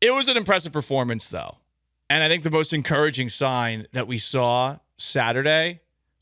It was an impressive performance, though. And I think the most encouraging sign that we saw Saturday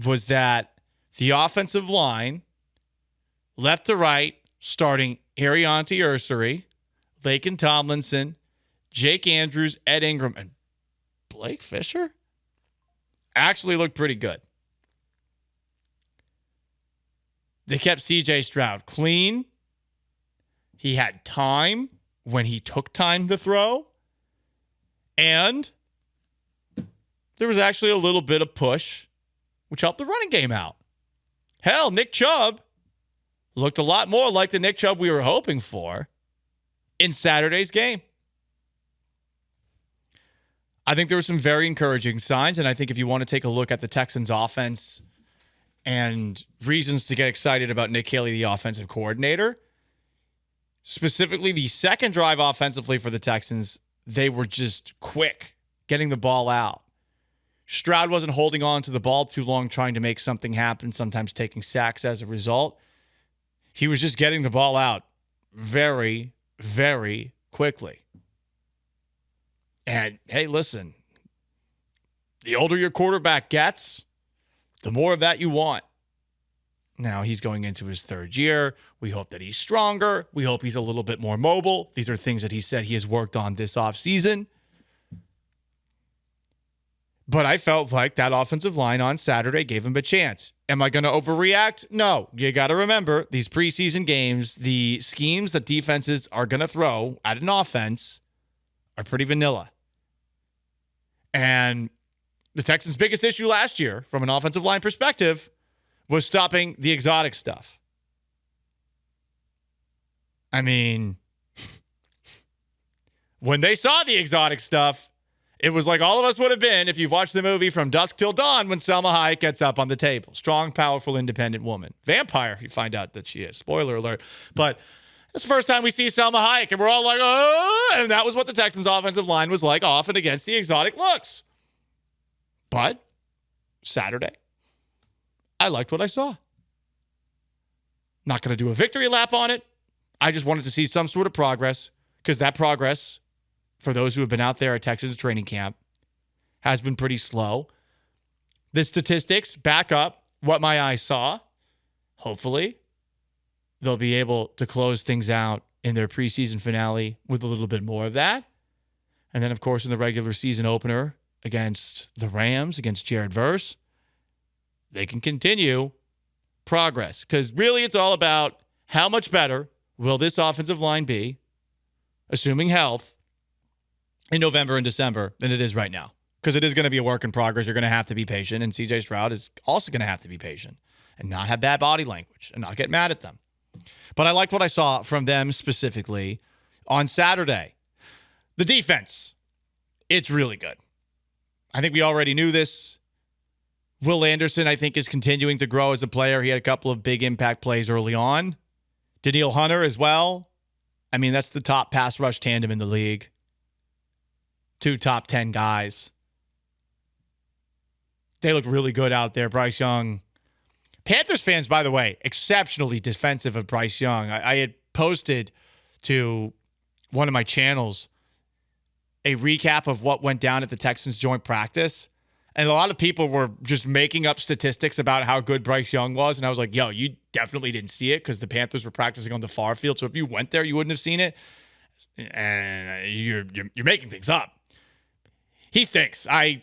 was that the offensive line, left to right, starting Ariante Ursary, Laken Tomlinson, Jake Andrews, Ed Ingram, and Blake Fisher, actually looked pretty good. They kept C.J. Stroud clean. He had time when he took time to throw. And there was actually a little bit of push, which helped the running game out. Hell, Nick Chubb looked a lot more like the Nick Chubb we were hoping for in Saturday's game. I think there were some very encouraging signs, and I think if you want to take a look at the Texans offense and reasons to get excited about Nick Haley, the offensive coordinator, specifically the second drive offensively for the Texans, they were just quick getting the ball out. Stroud wasn't holding on to the ball too long, trying to make something happen, sometimes taking sacks as a result. He was just getting the ball out very, very quickly. And, hey, listen, the older your quarterback gets, the more of that you want. Now, he's going into his third year. We hope that he's stronger. We hope he's a little bit more mobile. These are things that he said he has worked on this offseason. But I felt like that offensive line on Saturday gave him a chance. Am I going to overreact? No. You got to remember, these preseason games, the schemes that defenses are going to throw at an offense are pretty vanilla. And the Texans' biggest issue last year, from an offensive line perspective, was stopping the exotic stuff. I mean, when they saw the exotic stuff, it was like all of us would have been if you've watched the movie From Dusk Till Dawn when Selma Hayek gets up on the table. Strong, powerful, independent woman. Vampire, you find out that she is. Spoiler alert. But it's the first time we see Selma Hayek, and we're all like, oh, and that was what the Texans' offensive line was like, off and against the exotic looks. But Saturday, I liked what I saw. Not going to do a victory lap on it. I just wanted to see some sort of progress, because that progress, for those who have been out there at Texas training camp, has been pretty slow. The statistics back up what my eyes saw. Hopefully, they'll be able to close things out in their preseason finale with a little bit more of that. And then, of course, in the regular season opener against the Rams, against Jared Verse, they can continue progress. Because really, it's all about how much better will this offensive line be, assuming health, in November and December than it is right now. Because it is going to be a work in progress. You're going to have to be patient. And C.J. Stroud is also going to have to be patient and not have bad body language and not get mad at them. But I liked what I saw from them specifically on Saturday. The defense, it's really good. I think we already knew this. Will Anderson, I think, is continuing to grow as a player. He had a couple of big impact plays early on. Danielle Hunter as well. I mean, that's the top pass rush tandem in the league. 2 top 10 guys. They look really good out there. Bryce Young. Panthers fans, by the way, exceptionally defensive of Bryce Young. I had posted to one of my channels a recap of what went down at the Texans joint practice. And a lot of people were just making up statistics about how good Bryce Young was. And I was like, yo, you definitely didn't see it because the Panthers were practicing on the far field. So if you went there, you wouldn't have seen it. And you're making things up. He stinks. I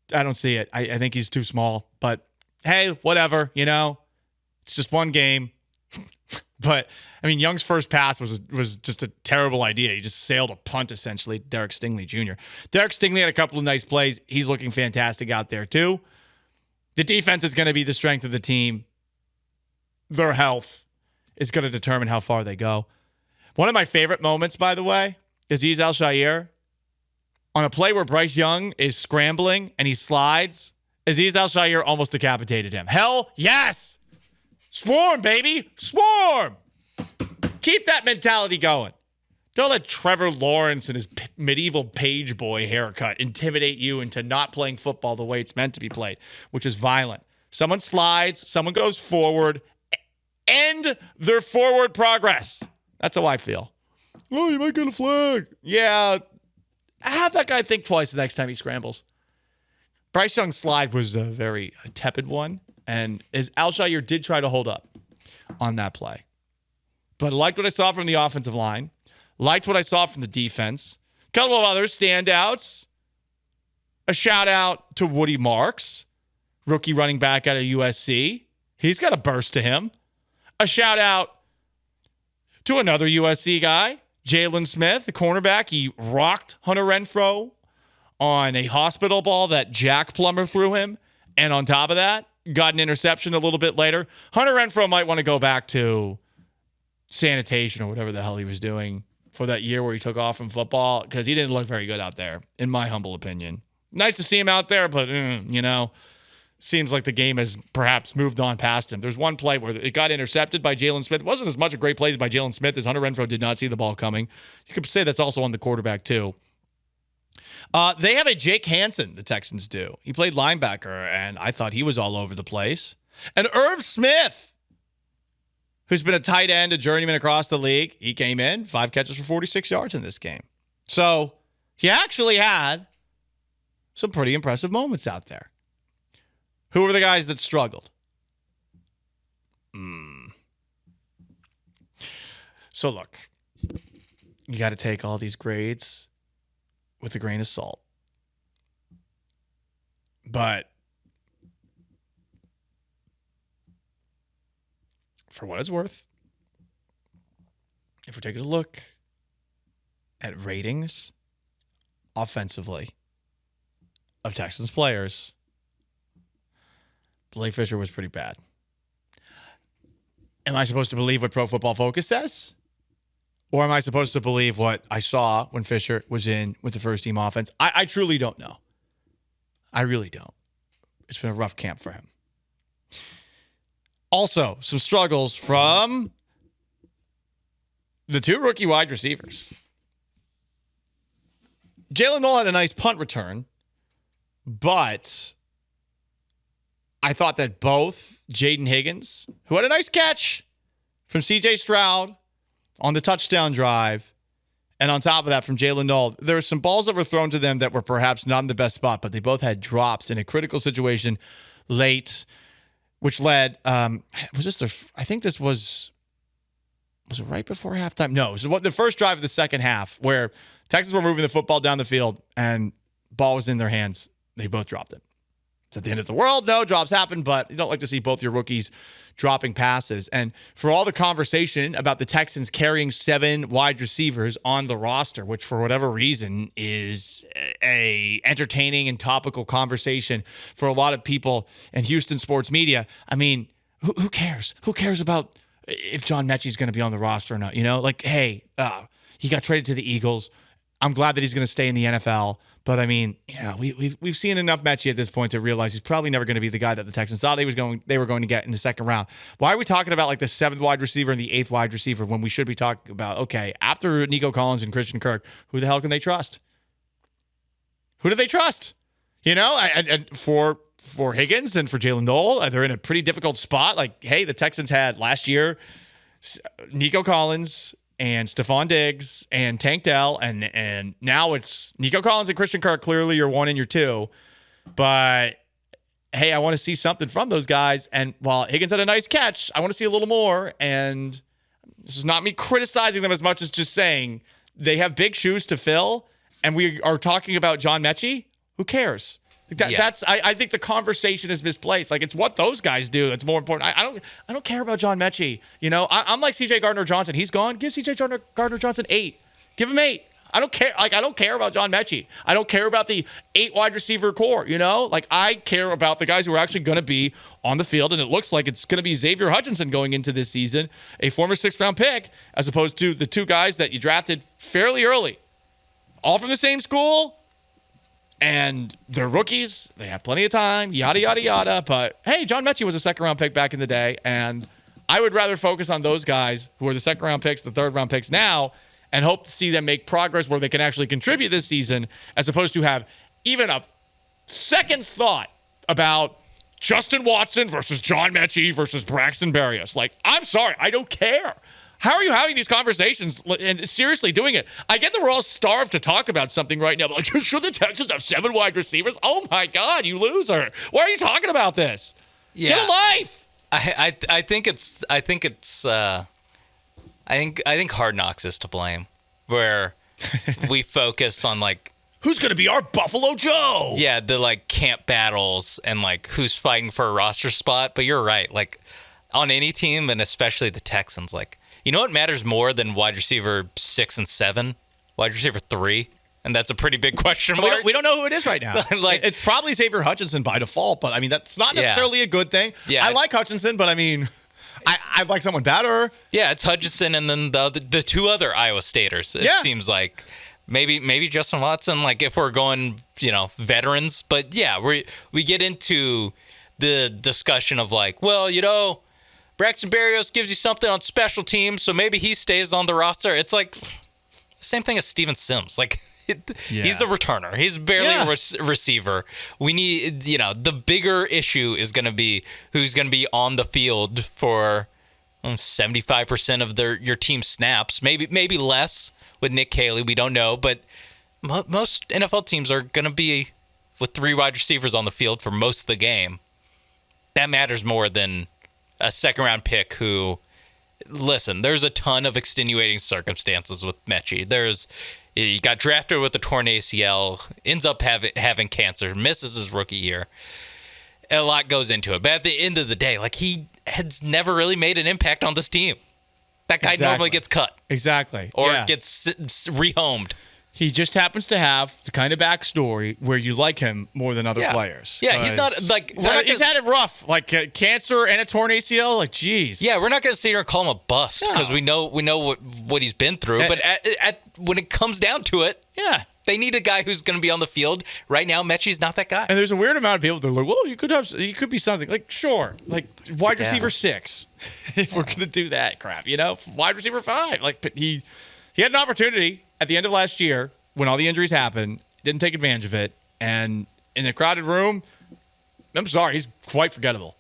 don't see it. I think he's too small. But hey, whatever, you know. It's just one game. But, I mean, Young's first pass was just a terrible idea. He just sailed a punt, essentially, Derek Stingley Jr. Derek Stingley had a couple of nice plays. He's looking fantastic out there, too. The defense is going to be the strength of the team. Their health is going to determine how far they go. One of my favorite moments, by the way, is Azeez Al-Shaair. On a play where Bryce Young is scrambling and he slides, Azeez Al-Shaair almost decapitated him. Hell yes! Swarm, baby! Swarm! Keep that mentality going. Don't let Trevor Lawrence and his medieval page boy haircut intimidate you into not playing football the way it's meant to be played, which is violent. Someone slides, someone goes forward, end their forward progress. That's how I feel. Oh, you might get a flag. Yeah, have that guy think twice the next time he scrambles. Bryce Young's slide was a very tepid one, and Alshire did try to hold up on that play. But I liked what I saw from the offensive line. Liked what I saw from the defense. A couple of other standouts. A shout out to Woody Marks, rookie running back out of USC. He's got a burst to him. A shout out to another USC guy, Jalen Smith, the cornerback. He rocked Hunter Renfrow on a hospital ball that Jack Plummer threw him. And on top of that, got an interception a little bit later. Hunter Renfrow might want to go back to sanitation or whatever the hell he was doing for that year where he took off from football, because he didn't look very good out there, in my humble opinion. Nice to see him out there, but, seems like the game has perhaps moved on past him. There's one play where it got intercepted by Jalen Smith. It wasn't as much a great play by Jalen Smith as Hunter Renfrow did not see the ball coming. You could say that's also on the quarterback, too. They have a Jake Hansen, the Texans do. He played linebacker, and I thought he was all over the place. And Irv Smith, who's been a tight end, a journeyman across the league, he came in, 5 catches for 46 yards in this game. So he actually had some pretty impressive moments out there. Who were the guys that struggled? So look, you got to take all these grades with a grain of salt. But for what it's worth, if we're taking a look at ratings offensively of Texans players, Blake Fisher was pretty bad. Am I supposed to believe what Pro Football Focus says? Or am I supposed to believe what I saw when Fisher was in with the first team offense? I truly don't know. I really don't. It's been a rough camp for him. Also, some struggles from the 2 rookie wide receivers. Jalen Noel had a nice punt return, but I thought that both Jaden Higgins, who had a nice catch from C.J. Stroud on the touchdown drive, and on top of that from Jalen Noel, there were some balls that were thrown to them that were perhaps not in the best spot, but they both had drops in a critical situation late, which led, I think this was it right before halftime? No, it was the first drive of the second half where Texans were moving the football down the field and ball was in their hands. They both dropped it. It's at the end of the world. No, drops happen, but you don't like to see both your rookies dropping passes. And for all the conversation about the Texans carrying 7 wide receivers on the roster, which for whatever reason is a entertaining and topical conversation for a lot of people in Houston sports media, I mean, who cares? Who cares about if John Metchie's going to be on the roster or not? Hey, he got traded to the Eagles. I'm glad that he's going to stay in the NFL. But I mean, we've seen enough Metchie at this point to realize he's probably never going to be the guy that the Texans thought they were going to get in the second round. Why are we talking about like the 7th wide receiver and the 8th wide receiver when we should be talking about, okay, after Nico Collins and Christian Kirk, who the hell can they trust? Who do they trust? And for Higgins and for Jalen Noel, they're in a pretty difficult spot. Like, hey, the Texans had last year Nico Collins and Stephon Diggs and Tank Dell, and now it's Nico Collins and Christian Kirk. Clearly, you're 1 and you're 2. But, hey, I want to see something from those guys. And while Higgins had a nice catch, I want to see a little more. And this is not me criticizing them as much as just saying they have big shoes to fill, and we are talking about John Metchie. Who cares? I think the conversation is misplaced. Like, it's what those guys do that's more important. I don't care about John Metchie. I'm like C.J. Gardner-Johnson. He's gone. Give C.J. Gardner-Johnson 8. Give him 8. I don't care. I don't care about John Metchie. I don't care about the 8 wide receiver core. I care about the guys who are actually going to be on the field, and it looks like it's going to be Xavier Hutchinson going into this season, a former 6th-round pick, as opposed to the 2 guys that you drafted fairly early, all from the same school. And they're rookies. They have plenty of time, yada, yada, yada. But, hey, John Metchie was a 2nd-round pick back in the day, and I would rather focus on those guys who are the 2nd-round picks, the 3rd-round picks now, and hope to see them make progress where they can actually contribute this season, as opposed to have even a second's thought about Justin Watson versus John Metchie versus Braxton Berrios. Like, I'm sorry, I don't care. How are you having these conversations and seriously doing it? I get that we're all starved to talk about something right now, but like, should the Texans have 7 wide receivers? Oh my God, you loser! Why are you talking about this? Yeah. Get a life. I think Hard Knocks is to blame, where we focus on like who's gonna be our Buffalo Joe? Yeah, the like camp battles and like who's fighting for a roster spot. But you're right, like on any team and especially the Texans, like. You know what matters more than wide receiver 6 and 7? Wide receiver 3, and that's a pretty big question mark. We don't know who it is right now. Like it's probably Xavier Hutchinson by default, but I mean that's not necessarily a good thing. Yeah, I like Hutchinson, but I mean, I'd like someone better. Yeah, it's Hutchinson and then the 2 other Iowa Staters. It seems like maybe Justin Watson. Like if we're going, veterans, but yeah, we get into the discussion of like, well, Braxton Berrios gives you something on special teams, so maybe he stays on the roster. It's like same thing as Steven Sims. Like he's a returner. He's barely a receiver. We need, the bigger issue is going to be who's going to be on the field for 75% of your team snaps. Maybe less with Nick Caley. We don't know, but most NFL teams are going to be with 3 wide receivers on the field for most of the game. That matters more than a second-round pick who, listen, there's a ton of extenuating circumstances with Metchie. He got drafted with a torn ACL, ends up having cancer, misses his rookie year. A lot goes into it. But at the end of the day, like he has never really made an impact on this team. That guy normally gets cut. Exactly. Or gets rehomed. He just happens to have the kind of backstory where you like him more than other players. Yeah, he's not like he's had it rough, like cancer and a torn ACL. Like, geez. Yeah, we're not going to sit here and call him a bust because we know what he's been through. But when it comes down to it, they need a guy who's going to be on the field right now. Mechie's not that guy. And there's a weird amount of people that are like, well, you could be something like sure, like wide receiver 6, if we're going to do that crap, wide receiver 5. Like, but he had an opportunity at the end of last year when all the injuries happened, didn't take advantage of it, and in a crowded room, I'm sorry, he's quite forgettable.